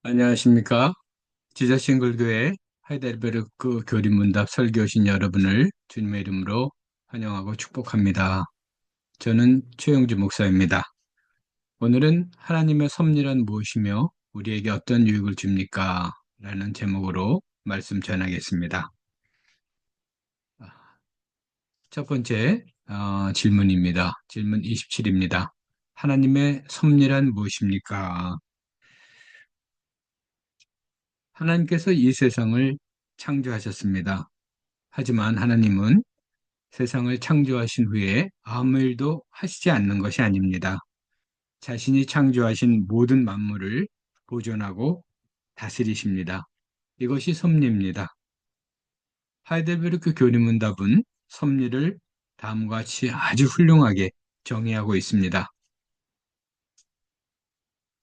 안녕하십니까? 지저싱글교회 하이델베르크 교리문답 설교신 여러분을 주님의 이름으로 환영하고 축복합니다. 저는 최영주 목사입니다. 오늘은 하나님의 섭리란 무엇이며 우리에게 어떤 유익을 줍니까? 라는 제목으로 말씀 전하겠습니다. 첫 번째 질문입니다. 질문 27입니다. 하나님의 섭리란 무엇입니까? 하나님께서 이 세상을 창조하셨습니다. 하지만 하나님은 세상을 창조하신 후에 아무 일도 하시지 않는 것이 아닙니다. 자신이 창조하신 모든 만물을 보존하고 다스리십니다. 이것이 섭리입니다. 하이델베르크 교리문답은 섭리를 다음과 같이 아주 훌륭하게 정의하고 있습니다.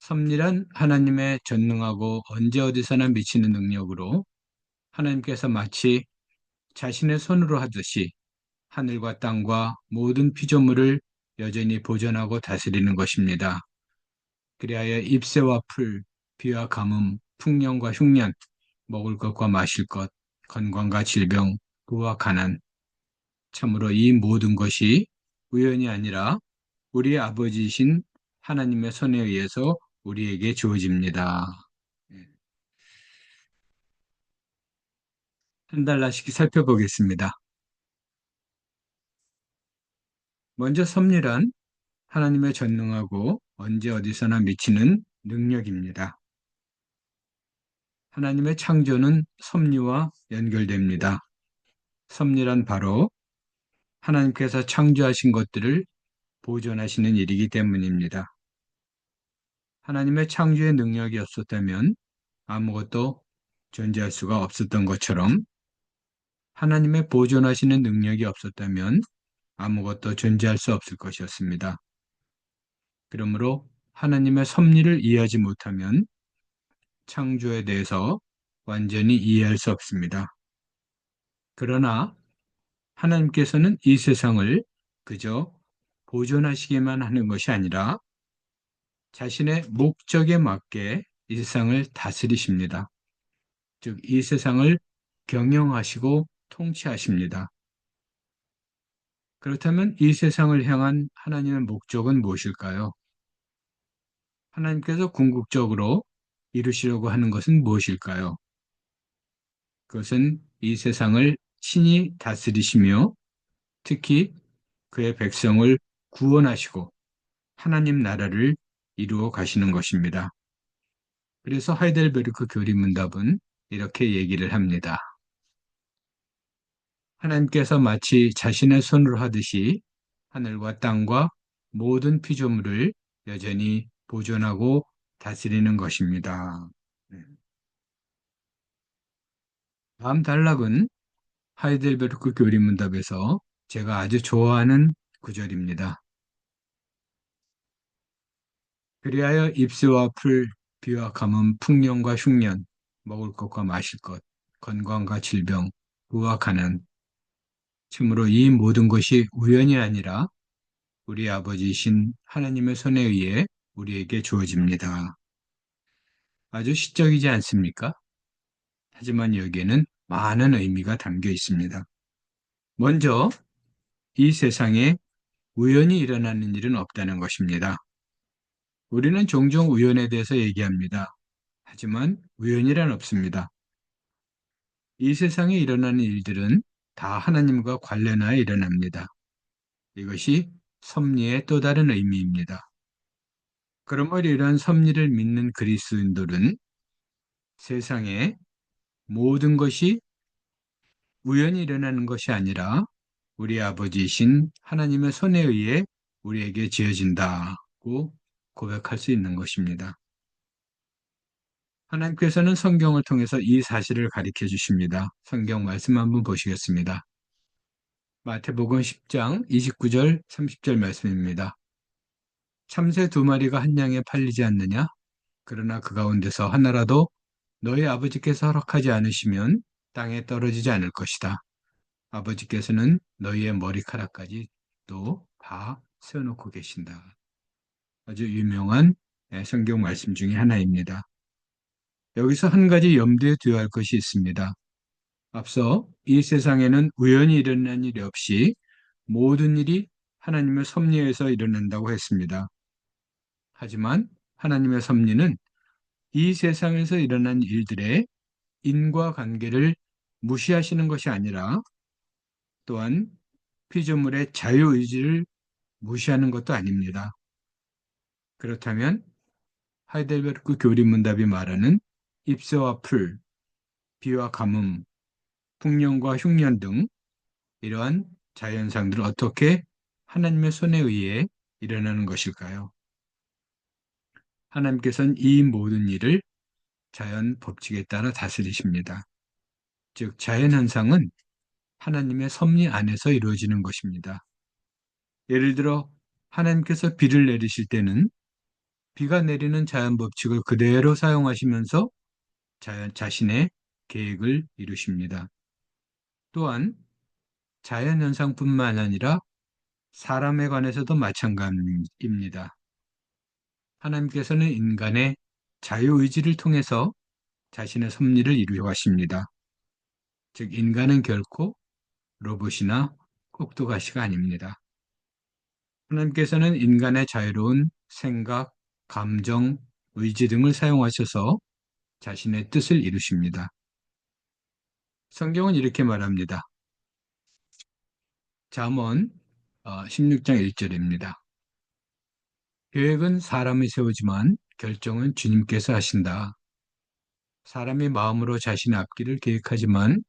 섭리란 하나님의 전능하고 언제 어디서나 미치는 능력으로 하나님께서 마치 자신의 손으로 하듯이 하늘과 땅과 모든 피조물을 여전히 보존하고 다스리는 것입니다. 그리하여 잎새와 풀, 비와 가뭄, 풍년과 흉년, 먹을 것과 마실 것, 건강과 질병, 부와 가난, 참으로 이 모든 것이 우연이 아니라 우리 아버지이신 하나님의 손에 의해서 우리에게 주어집니다. 한 달러씩 살펴보겠습니다. 먼저 섭리란 하나님의 전능하고 언제 어디서나 미치는 능력입니다. 하나님의 창조는 섭리와 연결됩니다. 섭리란 바로 하나님께서 창조하신 것들을 보존하시는 일이기 때문입니다. 하나님의 창조의 능력이 없었다면 아무것도 존재할 수가 없었던 것처럼 하나님의 보존하시는 능력이 없었다면 아무것도 존재할 수 없을 것이었습니다. 그러므로 하나님의 섭리를 이해하지 못하면 창조에 대해서 완전히 이해할 수 없습니다. 그러나 하나님께서는 이 세상을 그저 보존하시기만 하는 것이 아니라 자신의 목적에 맞게 이 세상을 다스리십니다. 즉, 이 세상을 경영하시고 통치하십니다. 그렇다면 이 세상을 향한 하나님의 목적은 무엇일까요? 하나님께서 궁극적으로 이루시려고 하는 것은 무엇일까요? 그것은 이 세상을 친히 다스리시며 특히 그의 백성을 구원하시고 하나님 나라를 이루어 가시는 것입니다. 그래서 하이델베르크 교리문답은 이렇게 얘기를 합니다. 하나님께서 마치 자신의 손으로 하듯이 하늘과 땅과 모든 피조물을 여전히 보존하고 다스리는 것입니다. 네. 다음 단락은 하이델베르크 교리문답에서 제가 아주 좋아하는 구절입니다. 그리하여 잎새와 풀, 비와 가뭄, 풍년과 흉년, 먹을 것과 마실 것, 건강과 질병, 부와 가난, 참으로 이 모든 것이 우연이 아니라 우리 아버지이신 하나님의 손에 의해 우리에게 주어집니다. 아주 시적이지 않습니까? 하지만 여기에는 많은 의미가 담겨 있습니다. 먼저 이 세상에 우연히 일어나는 일은 없다는 것입니다. 우리는 종종 우연에 대해서 얘기합니다. 하지만 우연이란 없습니다. 이 세상에 일어나는 일들은 다 하나님과 관련하여 일어납니다. 이것이 섭리의 또 다른 의미입니다. 그러므로 이러한 섭리를 믿는 그리스도인들은 세상에 모든 것이 우연히 일어나는 것이 아니라 우리 아버지이신 하나님의 손에 의해 우리에게 지어진다고 고백할 수 있는 것입니다. 하나님께서는 성경을 통해서 이 사실을 가르쳐 주십니다. 성경 말씀 한번 보시겠습니다. 마태복음 10장 29절 30절 말씀입니다. 참새 두 마리가 한 양에 팔리지 않느냐? 그러나 그 가운데서 하나라도 너희 아버지께서 허락하지 않으시면 땅에 떨어지지 않을 것이다. 아버지께서는 너희의 머리카락까지 또 다 세워놓고 계신다. 아주 유명한 성경 말씀 중에 하나입니다. 여기서 한 가지 염두에 두어야 할 것이 있습니다. 앞서 이 세상에는 우연히 일어난 일이 없이 모든 일이 하나님의 섭리에서 일어난다고 했습니다. 하지만 하나님의 섭리는 이 세상에서 일어난 일들의 인과관계를 무시하시는 것이 아니라 또한 피조물의 자유의지를 무시하는 것도 아닙니다. 그렇다면 하이델베르크 교리문답이 말하는 ipse와 풀, 비와 가뭄, 풍년과 흉년 등 이러한 자연상들은 어떻게 하나님의 손에 의해 일어나는 것일까요? 하나님께서는 이 모든 일을 자연 법칙에 따라 다스리십니다. 즉, 자연 현상은 하나님의 섭리 안에서 이루어지는 것입니다. 예를 들어 하나님께서 비를 내리실 때는 비가 내리는 자연 법칙을 그대로 사용하시면서 자신의 계획을 이루십니다. 또한 자연 현상뿐만 아니라 사람에 관해서도 마찬가지입니다. 하나님께서는 인간의 자유의지를 통해서 자신의 섭리를 이루어가십니다. 즉, 인간은 결코 로봇이나 꼭두가시가 아닙니다. 하나님께서는 인간의 자유로운 생각, 감정, 의지 등을 사용하셔서 자신의 뜻을 이루십니다. 성경은 이렇게 말합니다. 잠언 16장 1절입니다. 계획은 사람이 세우지만 결정은 주님께서 하신다. 사람이 마음으로 자신의 앞길을 계획하지만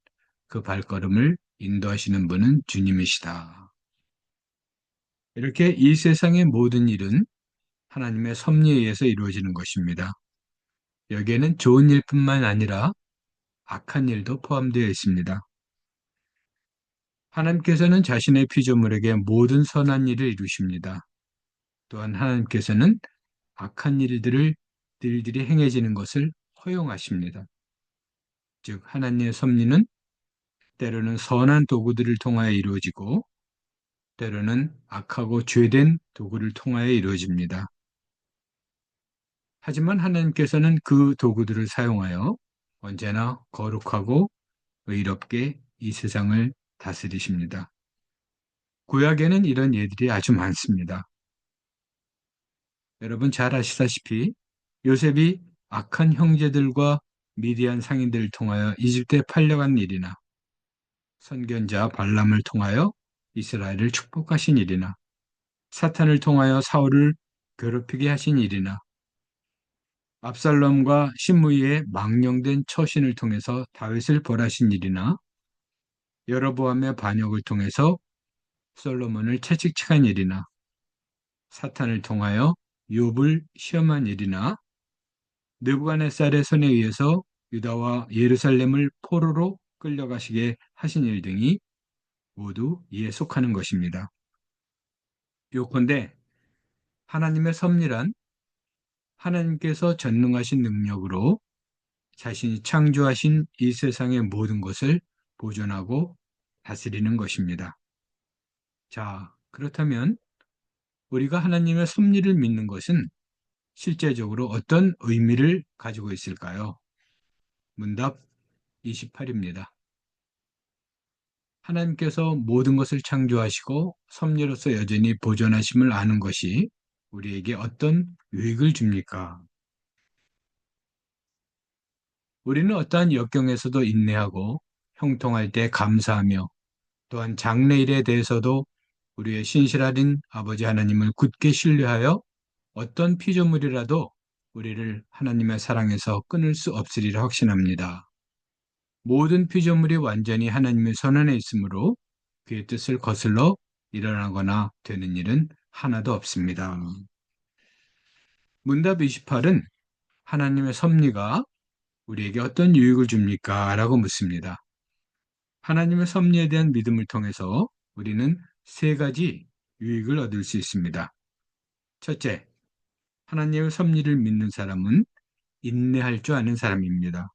그 발걸음을 인도하시는 분은 주님이시다. 이렇게 이 세상의 모든 일은 하나님의 섭리에 의해서 이루어지는 것입니다. 여기에는 좋은 일뿐만 아니라 악한 일도 포함되어 있습니다. 하나님께서는 자신의 피조물에게 모든 선한 일을 이루십니다. 또한 하나님께서는 악한 일들을 들들이 행해지는 것을 허용하십니다. 즉, 하나님의 섭리는 때로는 선한 도구들을 통하여 이루어지고 때로는 악하고 죄된 도구를 통하여 이루어집니다. 하지만 하나님께서는 그 도구들을 사용하여 언제나 거룩하고 의롭게 이 세상을 다스리십니다. 구약에는 이런 예들이 아주 많습니다. 여러분 잘 아시다시피 요셉이 악한 형제들과 미디안 상인들을 통하여 이집트에 팔려간 일이나 선견자 발람을 통하여 이스라엘을 축복하신 일이나 사탄을 통하여 사울을 괴롭히게 하신 일이나 압살롬과 신무이의 망령된 처신을 통해서 다윗을 벌하신 일이나 여로보암의 반역을 통해서 솔로몬을 채찍질한 일이나 사탄을 통하여 욥을 시험한 일이나 느부갓네살의 손에 의해서 유다와 예루살렘을 포로로 끌려가시게 하신 일 등이 모두 이에 속하는 것입니다. 요컨대 하나님의 섭리란 하나님께서 전능하신 능력으로 자신이 창조하신 이 세상의 모든 것을 보존하고 다스리는 것입니다. 자, 그렇다면 우리가 하나님의 섭리를 믿는 것은 실제적으로 어떤 의미를 가지고 있을까요? 문답 28입니다. 하나님께서 모든 것을 창조하시고 섭리로서 여전히 보존하심을 아는 것이 우리에게 어떤 유익을 줍니까? 우리는 어떠한 역경에서도 인내하고 형통할 때 감사하며 또한 장래일에 대해서도 우리의 신실하신 아버지 하나님을 굳게 신뢰하여 어떤 피조물이라도 우리를 하나님의 사랑에서 끊을 수 없으리라 확신합니다. 모든 피조물이 완전히 하나님의 손안에 있으므로 그의 뜻을 거슬러 일어나거나 되는 일은 하나도 없습니다. 문답 28은 하나님의 섭리가 우리에게 어떤 유익을 줍니까? 라고 묻습니다. 하나님의 섭리에 대한 믿음을 통해서 우리는 세 가지 유익을 얻을 수 있습니다. 첫째, 하나님의 섭리를 믿는 사람은 인내할 줄 아는 사람입니다.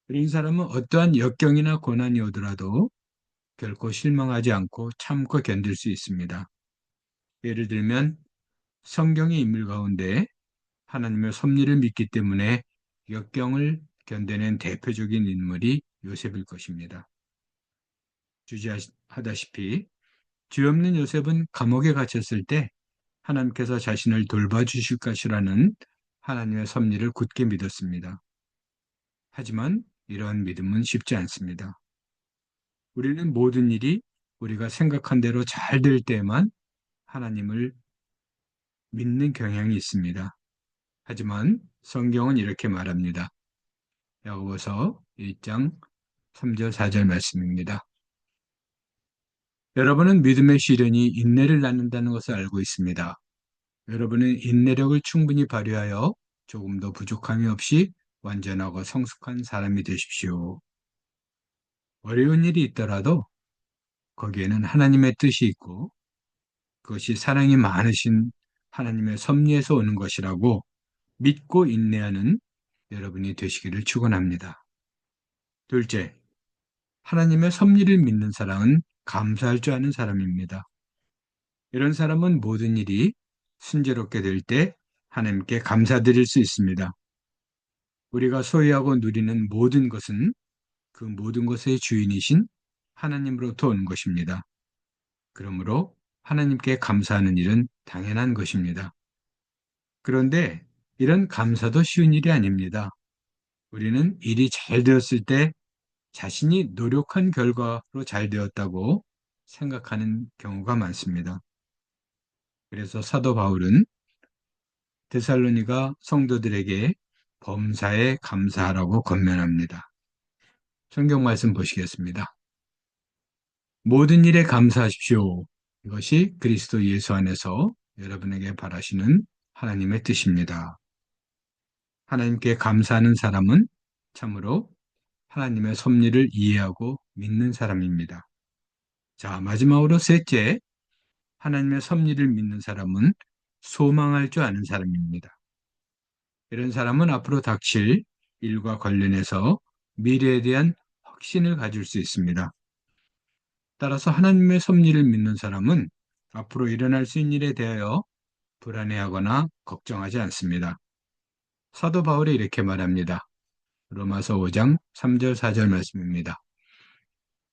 그런 사람은 어떠한 역경이나 고난이 오더라도 결코 실망하지 않고 참고 견딜 수 있습니다. 예를 들면 성경의 인물 가운데 하나님의 섭리를 믿기 때문에 역경을 견뎌낸 대표적인 인물이 요셉일 것입니다. 주지하다시피 죄 없는 요셉은 감옥에 갇혔을 때 하나님께서 자신을 돌봐주실 것이라는 하나님의 섭리를 굳게 믿었습니다. 하지만 이러한 믿음은 쉽지 않습니다. 우리는 모든 일이 우리가 생각한 대로 잘 될 때만 하나님을 믿는 경향이 있습니다. 하지만 성경은 이렇게 말합니다. 야고보서 1장 3절 4절 말씀입니다. 여러분은 믿음의 시련이 인내를 낳는다는 것을 알고 있습니다. 여러분은 인내력을 충분히 발휘하여 조금도 부족함이 없이 완전하고 성숙한 사람이 되십시오. 어려운 일이 있더라도 거기에는 하나님의 뜻이 있고 그것이 사랑이 많으신 하나님의 섭리에서 오는 것이라고 믿고 인내하는 여러분이 되시기를 축원합니다. 둘째, 하나님의 섭리를 믿는 사람은 감사할 줄 아는 사람입니다. 이런 사람은 모든 일이 순조롭게 될 때 하나님께 감사드릴 수 있습니다. 우리가 소유하고 누리는 모든 것은 그 모든 것의 주인이신 하나님으로부터 오는 것입니다. 그러므로 하나님께 감사하는 일은 당연한 것입니다. 그런데 이런 감사도 쉬운 일이 아닙니다. 우리는 일이 잘 되었을 때 자신이 노력한 결과로 잘 되었다고 생각하는 경우가 많습니다. 그래서 사도 바울은 데살로니가 성도들에게 범사에 감사하라고 권면합니다. 성경 말씀 보시겠습니다. 모든 일에 감사하십시오. 이것이 그리스도 예수 안에서 여러분에게 바라시는 하나님의 뜻입니다. 하나님께 감사하는 사람은 참으로 하나님의 섭리를 이해하고 믿는 사람입니다. 자, 마지막으로 셋째, 하나님의 섭리를 믿는 사람은 소망할 줄 아는 사람입니다. 이런 사람은 앞으로 닥칠 일과 관련해서 미래에 대한 확신을 가질 수 있습니다. 따라서 하나님의 섭리를 믿는 사람은 앞으로 일어날 수 있는 일에 대하여 불안해하거나 걱정하지 않습니다. 사도 바울이 이렇게 말합니다. 로마서 5장 3절 4절 말씀입니다.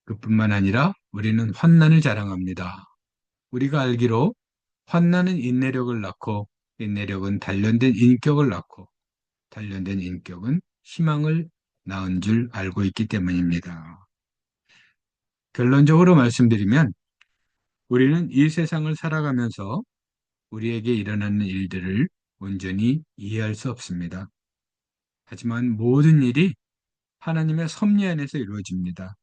그뿐만 아니라 우리는 환난을 자랑합니다. 우리가 알기로 환난은 인내력을 낳고 인내력은 단련된 인격을 낳고 단련된 인격은 희망을 낳은 줄 알고 있기 때문입니다. 결론적으로 말씀드리면 우리는 이 세상을 살아가면서 우리에게 일어나는 일들을 온전히 이해할 수 없습니다. 하지만 모든 일이 하나님의 섭리 안에서 이루어집니다.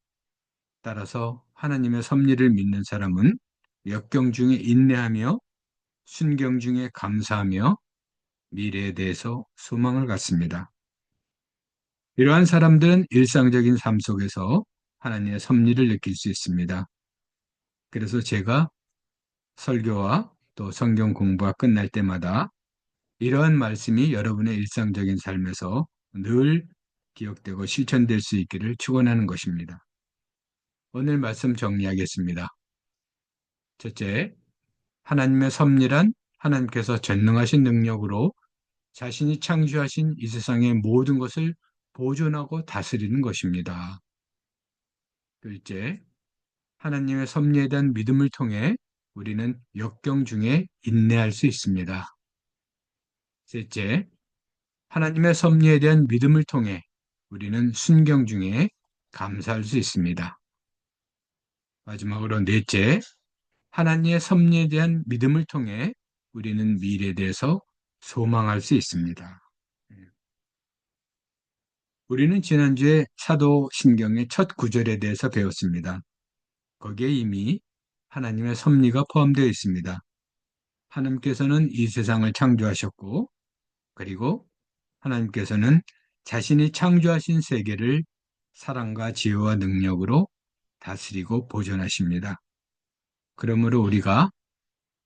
따라서 하나님의 섭리를 믿는 사람은 역경 중에 인내하며 순경 중에 감사하며 미래에 대해서 소망을 갖습니다. 이러한 사람들은 일상적인 삶 속에서 하나님의 섭리를 느낄 수 있습니다. 그래서 제가 설교와 또 성경 공부가 끝날 때마다 이러한 말씀이 여러분의 일상적인 삶에서 늘 기억되고 실천될 수 있기를 축원하는 것입니다. 오늘 말씀 정리하겠습니다. 첫째, 하나님의 섭리란 하나님께서 전능하신 능력으로 자신이 창조하신 이 세상의 모든 것을 보존하고 다스리는 것입니다. 둘째, 하나님의 섭리에 대한 믿음을 통해 우리는 역경 중에 인내할 수 있습니다. 셋째, 하나님의 섭리에 대한 믿음을 통해 우리는 순경 중에 감사할 수 있습니다. 마지막으로 넷째, 하나님의 섭리에 대한 믿음을 통해 우리는 미래에 대해서 소망할 수 있습니다. 우리는 지난주에 사도신경의 첫 구절에 대해서 배웠습니다. 거기에 이미 하나님의 섭리가 포함되어 있습니다. 하나님께서는 이 세상을 창조하셨고, 그리고 하나님께서는 자신이 창조하신 세계를 사랑과 지혜와 능력으로 다스리고 보존하십니다. 그러므로 우리가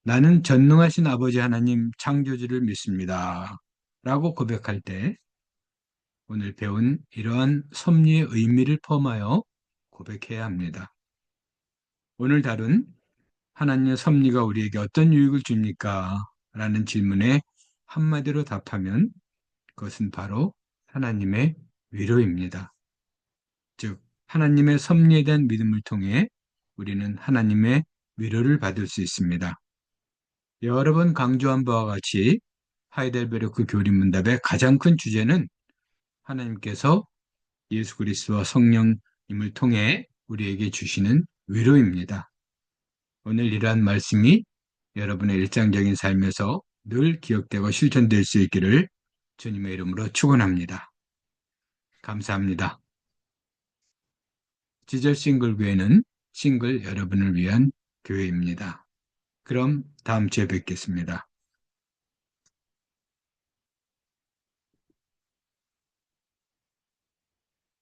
나는 전능하신 아버지 하나님 창조주를 믿습니다. 라고 고백할 때 오늘 배운 이러한 섭리의 의미를 포함하여 고백해야 합니다. 오늘 다룬 하나님의 섭리가 우리에게 어떤 유익을 줍니까? 라는 질문에 한마디로 답하면 그것은 바로 하나님의 위로입니다. 즉, 하나님의 섭리에 대한 믿음을 통해 우리는 하나님의 위로를 받을 수 있습니다. 여러 번 강조한 바와 같이 하이델베르크 교리문답의 가장 큰 주제는 하나님께서 예수 그리스도와 성령님을 통해 우리에게 주시는 위로입니다. 오늘 이러한 말씀이 여러분의 일상적인 삶에서 늘 기억되고 실천될 수 있기를 주님의 이름으로 축원합니다. 감사합니다. 지절 싱글 교회는 싱글 여러분을 위한 교회입니다. 그럼 다음 주에 뵙겠습니다.